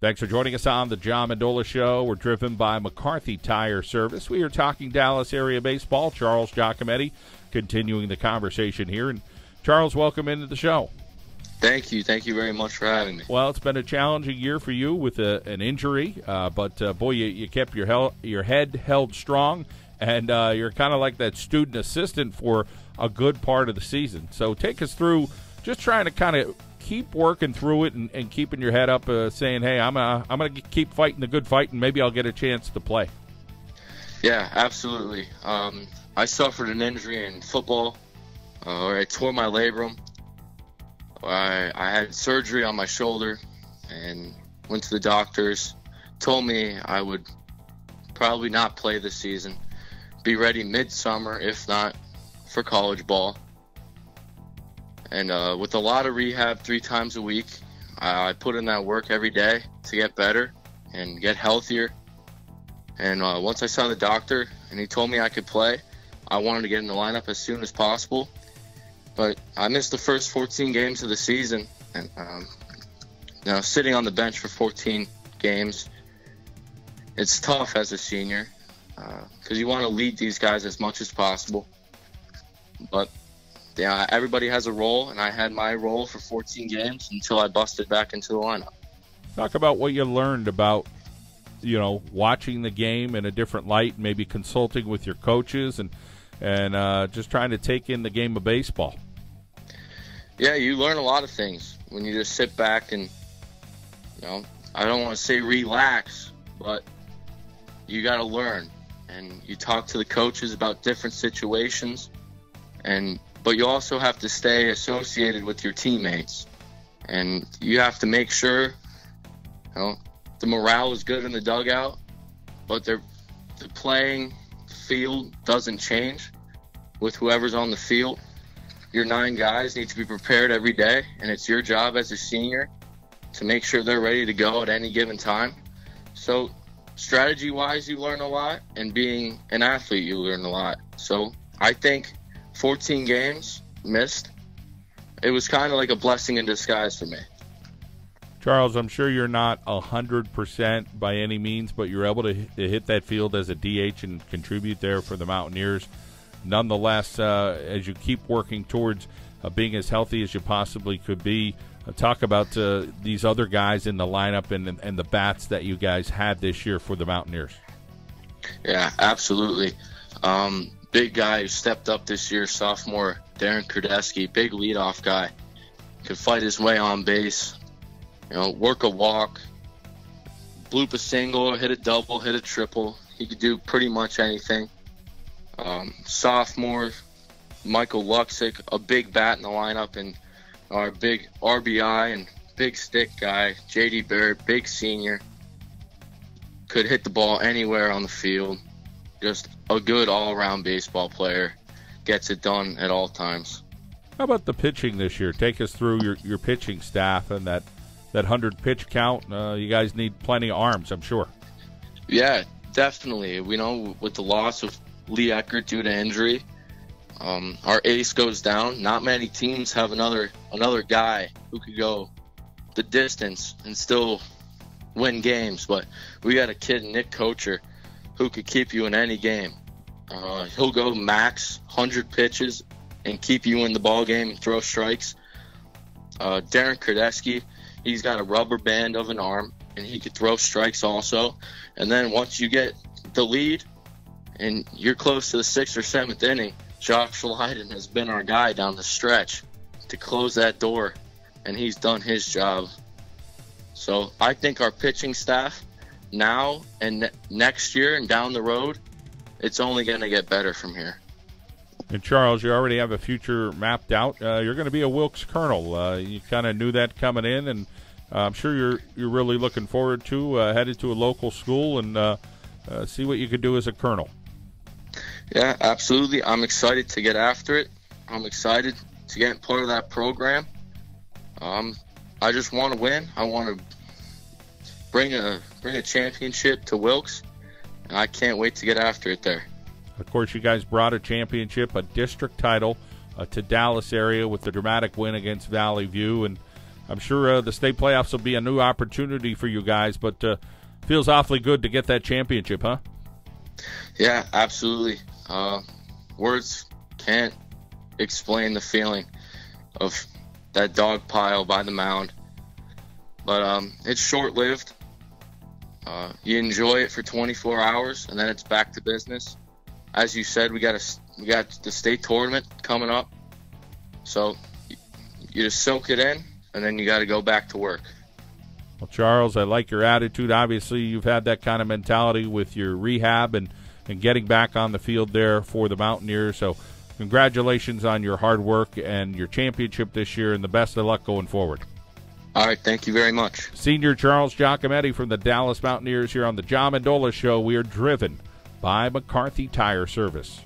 Thanks for joining us on the John Mendola Show. We're driven by McCarthy Tire Service. We are talking Dallas area baseball. Charles Giacometti continuing the conversation here. And Charles, welcome into the show. Thank you. Thank you very much for having me. Well, it's been a challenging year for you with an injury, but boy, you kept your head held strong, and you're kind of like that student assistant for a good part of the season. So take us through just trying to kind of keep working through it and keeping your head up, saying, hey, I'm going to keep fighting the good fight, and maybe I'll get a chance to play. Yeah, absolutely. I suffered an injury in football, where I tore my labrum. I had surgery on my shoulder and went to the doctors, told me I would probably not play this season, be ready midsummer, if not for college ball. And with a lot of rehab 3 times a week, I put in that work every day to get better and get healthier. And once I saw the doctor and he told me I could play, I wanted to get in the lineup as soon as possible. But I missed the first 14 games of the season, and sitting on the bench for 14 games, it's tough as a senior because you want to lead these guys as much as possible. But yeah, everybody has a role, and I had my role for 14 games until I busted back into the lineup. Talk about what you learned about, watching the game in a different light, maybe consulting with your coaches and just trying to take in the game of baseball. Yeah, you learn a lot of things when you just sit back and, I don't want to say relax, but you got to learn. And you talk to the coaches about different situations, but you also have to stay associated with your teammates. And you have to make sure, the morale is good in the dugout, but the playing field doesn't change with whoever's on the field. Your 9 guys need to be prepared every day, and it's your job as a senior to make sure they're ready to go at any given time. So strategy-wise, you learn a lot, and being an athlete, you learn a lot. So I think 14 games missed, it was kind of like a blessing in disguise for me. Charles, I'm sure you're not 100% by any means, but you're able to hit that field as a DH and contribute there for the Mountaineers. Nonetheless, as you keep working towards being as healthy as you possibly could be, talk about these other guys in the lineup and the bats that you guys had this year for the Mountaineers. Yeah, absolutely. Big guy who stepped up this year, sophomore Darren Kurdesky, big leadoff guy, could fight his way on base, work a walk, bloop a single, hit a double, hit a triple. He could do pretty much anything. Sophomore Michael Luxick, a big bat in the lineup, and our big RBI and big stick guy, JD Barrett, big senior, could hit the ball anywhere on the field. Just a good all-around baseball player, gets it done at all times. How about the pitching this year? Take us through your pitching staff and that 100-pitch count. You guys need plenty of arms, I'm sure. Yeah, definitely. We know with the loss of Lee Eckert due to injury, our ace goes down. Not many teams have another guy who could go the distance and still win games, but we got a kid, Nick Kocher, who could keep you in any game. He'll go max 100 pitches and keep you in the ball game and throw strikes. Darren Kurdesky, he's got a rubber band of an arm, and he could throw strikes also. And then once you get the lead and you're close to the 6th or 7th inning, Josh Leiden has been our guy down the stretch to close that door, and he's done his job. So I think our pitching staff now and next year and down the road, it's only going to get better from here. And Charles, you already have a future mapped out. You're going to be a Wilkes Colonel. You kind of knew that coming in, and I'm sure you're really looking forward to headed to a local school and see what you could do as a colonel. Yeah, absolutely. I'm excited to get after it. I'm excited to get part of that program. I just want to win. I want to bring a championship to Wilkes, and I can't wait to get after it there. Of course, you guys brought a championship, a district title, to Dallas area with the dramatic win against Valley View, and I'm sure the state playoffs will be a new opportunity for you guys, but feels awfully good to get that championship, huh? Yeah, absolutely. Words can't explain the feeling of that dog pile by the mound. But it's short-lived. You enjoy it for 24 hours, and then it's back to business. As you said, we got the state tournament coming up. So you just soak it in, and then you got to go back to work. Well, Charles, I like your attitude. Obviously, you've had that kind of mentality with your rehab and getting back on the field there for the Mountaineers. So congratulations on your hard work and your championship this year, and the best of luck going forward. All right, thank you very much. Senior Charles Giacometti from the Dallas Mountaineers here on the John Mendola Show. We are driven by McCarthy Tire Service.